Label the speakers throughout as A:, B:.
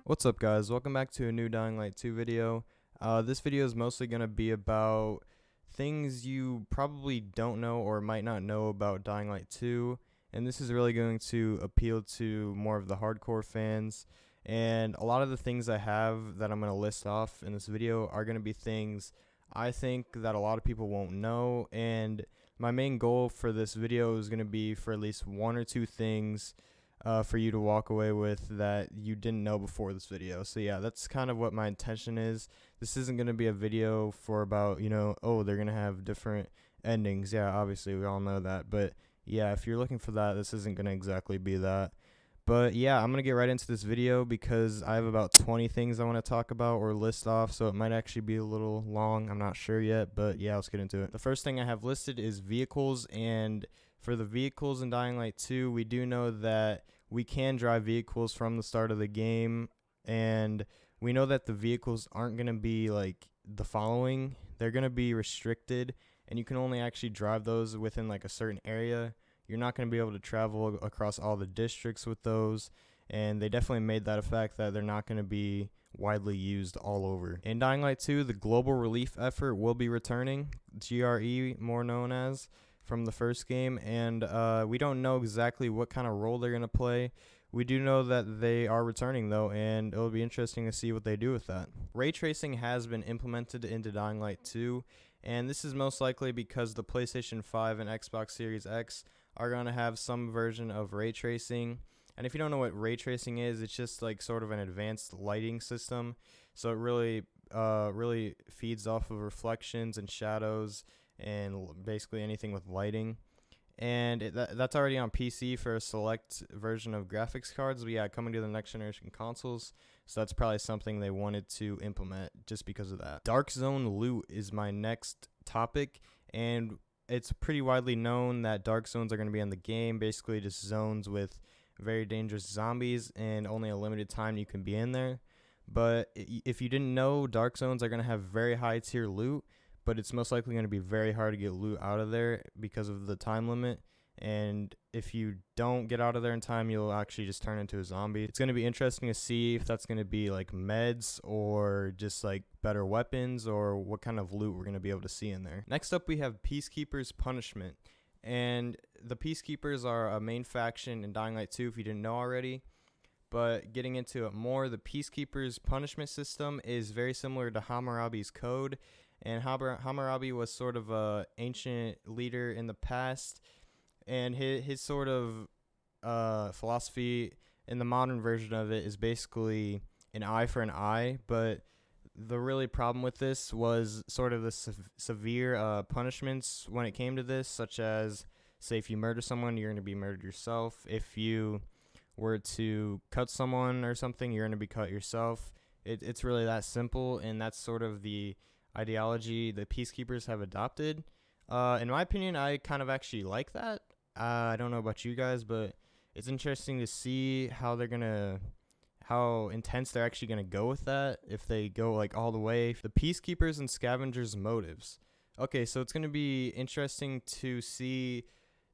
A: What's up, guys? Welcome back to a new Dying Light 2 video. This video is mostly going to be about things you probably don't know or might not know about Dying Light 2, and this is really going to appeal to more of the hardcore fans. And a lot of the things I have that I'm going to list off in this video are going to be things I think that a lot of people won't know, and my main goal for this video is going to be for at least one or two things for you to walk away with that you didn't know before this video. So yeah, that's kind of what my intention is. This isn't going to be a video for about, oh, they're going to have different endings. Yeah, obviously we all know that. But yeah, if you're looking for that, this isn't going to exactly be that. But yeah, I'm going to get right into this video because I have about 20 things I want to talk about or list off, so it might actually be a little long. I'm not sure yet, but yeah, let's get into it. The first thing I have listed is vehicles, and for the vehicles in Dying Light 2, we do know that we can drive vehicles from the start of the game, and we know that the vehicles aren't going to be like the following. They're going to be restricted, and you can only actually drive those within like a certain area. You're not going to be able to travel across all the districts with those, and they definitely made that a fact that they're not going to be widely used all over. In Dying Light 2, the Global Relief Effort will be returning, GRE more known as, from the first game, and we don't know exactly what kind of role they're going to play. We do know that they are returning, though, and it'll be interesting to see what they do with that. Ray tracing has been implemented into Dying Light 2, and this is most likely because the PlayStation 5 and Xbox Series X are going to have some version of ray tracing. And if you don't know what ray tracing is, it's just like sort of an advanced lighting system. So it really feeds off of reflections and shadows and basically anything with lighting. And that's already on PC for a select version of graphics cards. But yeah, coming to the next generation consoles. So that's probably something they wanted to implement just because of that. Dark Zone loot is my next topic, and it's pretty widely known that dark zones are going to be in the game, basically just zones with very dangerous zombies and only a limited time you can be in there. But if you didn't know, dark zones are going to have very high tier loot, but it's most likely going to be very hard to get loot out of there because of the time limit. And if you don't get out of there in time, you'll actually just turn into a zombie. It's going to be interesting to see if that's going to be like meds or just like better weapons or what kind of loot we're going to be able to see in there. Next up, we have Peacekeepers Punishment. And the Peacekeepers are a main faction in Dying Light 2 if you didn't know already. But getting into it more, the Peacekeepers punishment system is very similar to Hammurabi's code. And Hammurabi was sort of an ancient leader in the past. And his sort of philosophy in the modern version of it is basically an eye for an eye. But the really problem with this was sort of the severe punishments when it came to this, such as, say, if you murder someone, you're going to be murdered yourself. If you were to cut someone or something, you're going to be cut yourself. It's really that simple, and that's sort of the ideology the Peacekeepers have adopted. In my opinion, I kind of actually like that. I don't know about you guys, but it's interesting to see how intense they're actually going to go with that, if they go like all the way. The Peacekeepers and Scavengers motives. Okay, so it's going to be interesting to see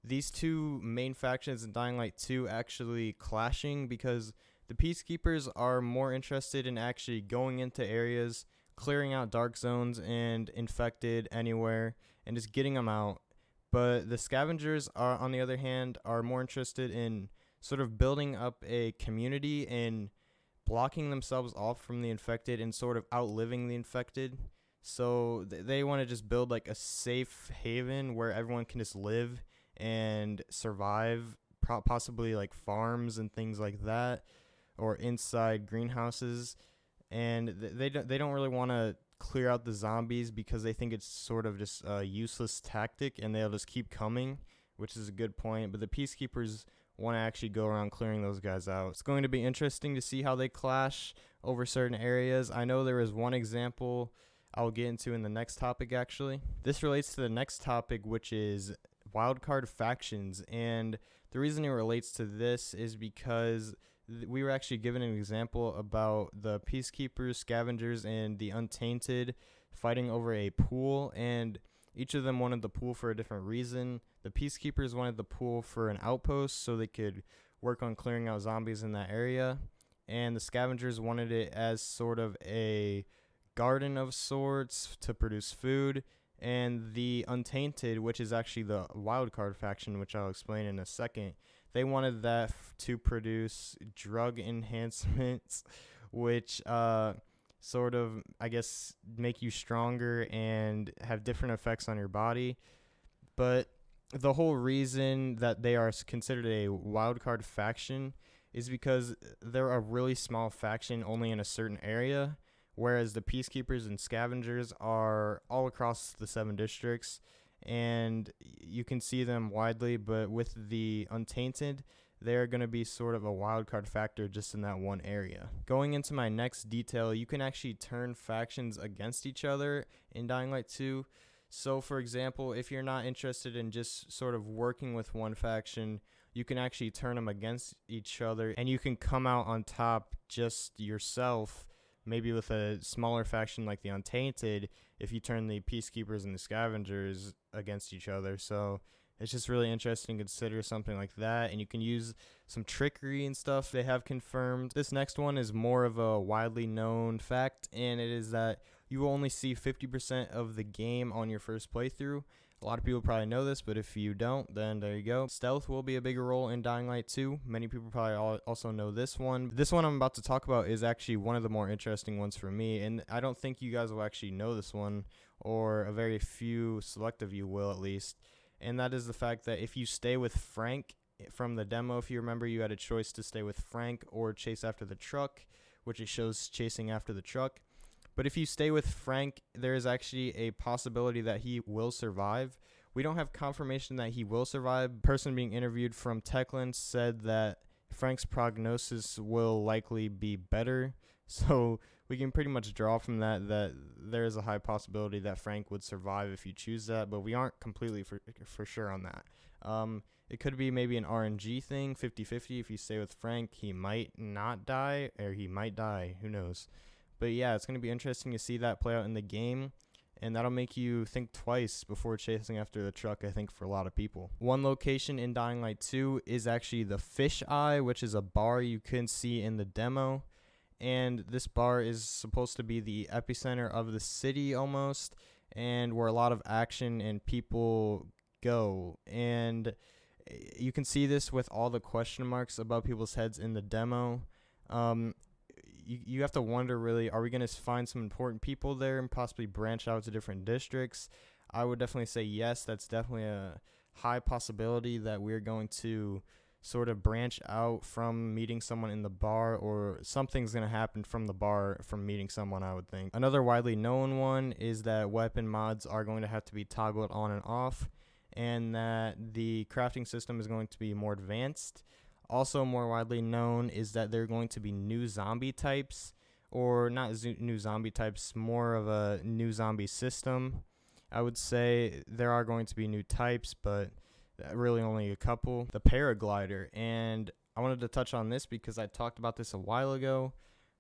A: these two main factions in Dying Light 2 actually clashing, because the Peacekeepers are more interested in actually going into areas, clearing out dark zones and infected anywhere, and just getting them out. But the Scavengers are, on the other hand, are more interested in sort of building up a community and blocking themselves off from the infected and sort of outliving the infected. So they want to just build like a safe haven where everyone can just live and survive, possibly like farms and things like that, or inside greenhouses. And they don't really want to clear out the zombies because they think it's sort of just a useless tactic and they'll just keep coming, which is a good point. But the Peacekeepers want to actually go around clearing those guys out. It's going to be interesting to see how they clash over certain areas. I know there is one example I'll get into in the next topic, actually. This relates to the next topic, which is Wildcard Factions. And the reason it relates to this is because we were actually given an example about the Peacekeepers, Scavengers, and the Untainted fighting over a pool, and each of them wanted the pool for a different reason. The Peacekeepers wanted the pool for an outpost so they could work on clearing out zombies in that area. And the scavengers wanted it as sort of a garden of sorts to produce food. And the Untainted, which is actually the Wildcard Faction, which I'll explain in a second, they wanted that to produce drug enhancements, which sort of, I guess, make you stronger and have different effects on your body. But the whole reason that they are considered a wildcard faction is because they're a really small faction only in a certain area, whereas the Peacekeepers and Scavengers are all across the 7 districts, and you can see them widely. But with the Untainted, they're going to be sort of a wildcard factor just in that one area. Going into my next detail, you can actually turn factions against each other in Dying Light 2. So, for example, if you're not interested in just sort of working with one faction, you can actually turn them against each other, and you can come out on top just yourself, maybe with a smaller faction like the Untainted, if you turn the Peacekeepers and the Scavengers against each other. So it's just really interesting to consider something like that, and you can use some trickery and stuff they have confirmed. This next one is more of a widely known fact, and it is that you will only see 50% of the game on your first playthrough. A lot of people probably know this, but if you don't, then there you go. Stealth will be a bigger role in Dying Light 2. Many people probably also know this one. This one I'm about to talk about is actually one of the more interesting ones for me, and I don't think you guys will actually know this one, or a very few select of you will at least. And that is the fact that if you stay with Frank from the demo, if you remember, you had a choice to stay with Frank or chase after the truck, which it shows chasing after the truck. But if you stay with Frank, there is actually a possibility that he will survive. We don't have confirmation that he will survive. The person being interviewed from Techland said that Frank's prognosis will likely be better. So we can pretty much draw from that there is a high possibility that Frank would survive if you choose that, but we aren't completely for sure on that. It could be maybe an RNG thing, 50-50. If you stay with Frank, he might not die, or he might die. Who knows? But yeah, it's going to be interesting to see that play out in the game, and that'll make you think twice before chasing after the truck, I think, for a lot of people. One location in Dying Light 2 is actually the Fish Eye, which is a bar you can see in the demo. And this bar is supposed to be the epicenter of the city almost, and where a lot of action and people go. And you can see this with all the question marks above people's heads in the demo. You have to wonder, really, are we going to find some important people there and possibly branch out to different districts? I would definitely say yes. That's definitely a high possibility that we're going to sort of branch out from meeting someone in the bar, or something's going to happen from the bar from meeting someone, I would think. Another widely known one is that weapon mods are going to have to be toggled on and off, and that the crafting system is going to be more advanced. Also more widely known is that there are going to be new zombie types, or not new zombie types, more of a new zombie system. I would say there are going to be new types, but really only a couple. The paraglider, and I wanted to touch on this because I talked about this a while ago,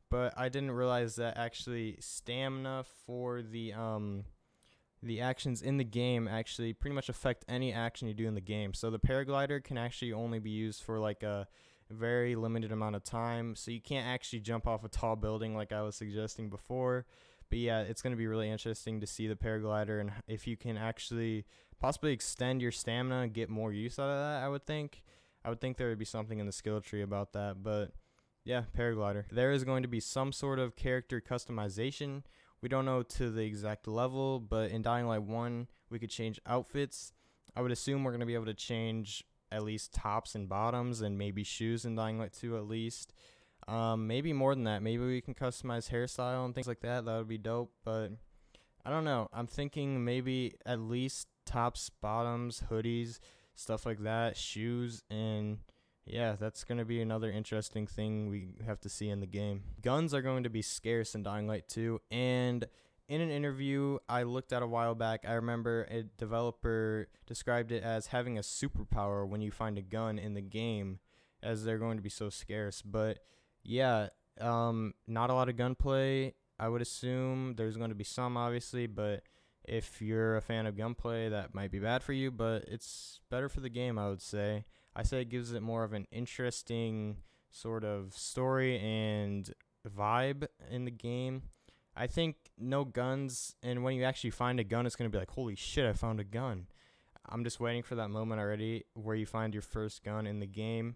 A: but I didn't realize that actually stamina for the actions in the game actually pretty much affect any action you do in the game. So the paraglider can actually only be used for like a very limited amount of time, so you can't actually jump off a tall building like I was suggesting before. But yeah, it's going to be really interesting to see the paraglider, and if you can actually possibly extend your stamina and get more use out of that. I would think there would be something in the skill tree about that. But yeah, paraglider. There is going to be some sort of character customization. We don't know to the exact level, but in Dying Light 1, we could change outfits. I would assume we're going to be able to change at least tops and bottoms, and maybe shoes in Dying Light 2 at least. Maybe more than that. Maybe we can customize hairstyle and things like that. That would be dope, but I don't know. I'm thinking maybe at least tops, bottoms, hoodies, stuff like that, shoes, and yeah, that's going to be another interesting thing we have to see in the game. Guns are going to be scarce in Dying Light 2, and in an interview I looked at a while back, I remember a developer described it as having a superpower when you find a gun in the game, as they're going to be so scarce. But yeah, not a lot of gunplay. I would assume there's going to be some, obviously, but if you're a fan of gunplay, that might be bad for you, but it's better for the game, I would say. I say it gives it more of an interesting sort of story and vibe in the game. I think no guns, and when you actually find a gun, it's going to be like, holy shit, I found a gun. I'm just waiting for that moment already where you find your first gun in the game.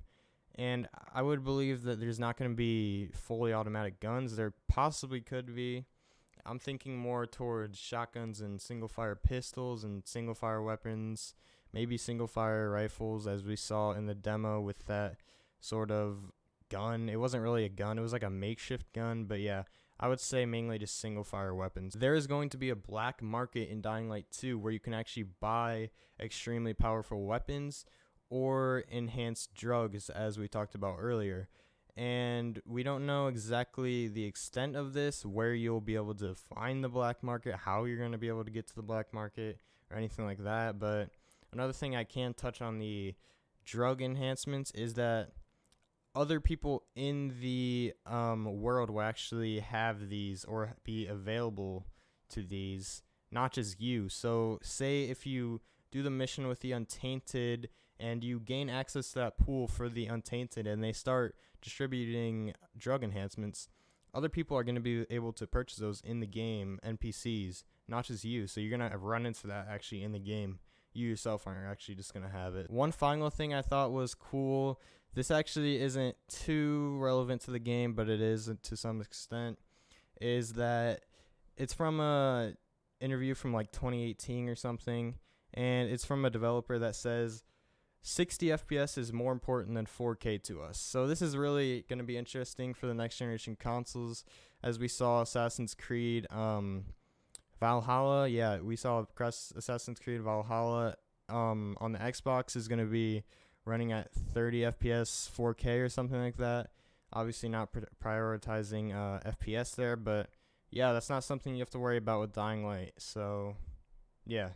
A: And I would believe that there's not going to be fully automatic guns. There possibly could be. I'm thinking more towards shotguns and single fire pistols and single fire weapons, maybe single fire rifles, as we saw in the demo with that sort of gun. It wasn't really a gun, it was like a makeshift gun, but yeah, I would say mainly just single fire weapons. There is going to be a black market in Dying Light 2 where you can actually buy extremely powerful weapons or enhanced drugs, as we talked about earlier. And we don't know exactly the extent of this, where you'll be able to find the black market, how you're going to be able to get to the black market, or anything like that. But another thing I can touch on the drug enhancements is that other people in the world will actually have these or be available to these, not just you. So say if you do the mission with the Untainted and you gain access to that pool for the Untainted and they start distributing drug enhancements, other people are going to be able to purchase those in the game, NPCs, not just you. So you're going to run into that actually in the game. You yourself aren't actually just going to have it. One final thing I thought was cool, this actually isn't too relevant to the game, but it is to some extent, is that it's from a interview from like 2018 or something, and it's from a developer that says 60 FPS is more important than 4K to us. So this is really going to be interesting for the next generation consoles, as we saw Assassin's Creed Valhalla. Yeah, we saw Assassin's Creed Valhalla on the Xbox is going to be running at 30 FPS 4K or something like that. Obviously not prioritizing FPS there, but yeah, that's not something you have to worry about with Dying Light. So yeah,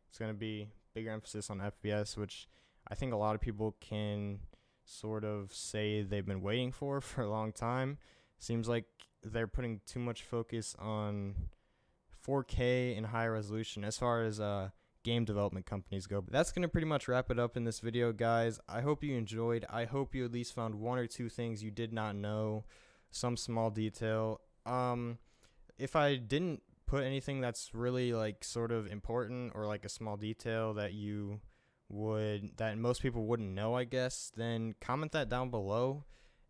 A: it's going to be bigger emphasis on FPS, which I think a lot of people can sort of say they've been waiting for a long time. Seems like they're putting too much focus on 4K and higher resolution as far as game development companies go. But that's going to pretty much wrap it up in this video, guys. I hope you enjoyed. I hope you at least found one or two things you did not know, some small detail. If I didn't put anything that's really like sort of important or like a small detail that that most people wouldn't know, I guess, then comment that down below.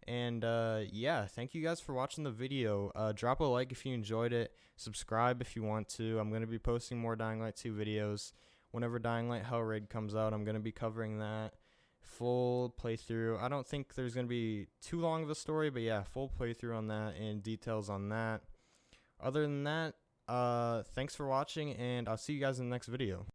A: And yeah, thank you guys for watching the video. Drop a like if you enjoyed it. Subscribe if you want to. I'm going to be posting more Dying Light 2 videos. Whenever Dying Light Hell Raid comes out, I'm going to be covering that full playthrough. I don't think there's going to be too long of a story, but yeah, full playthrough on that and details on that. Other than that, thanks for watching, and I'll see you guys in the next video.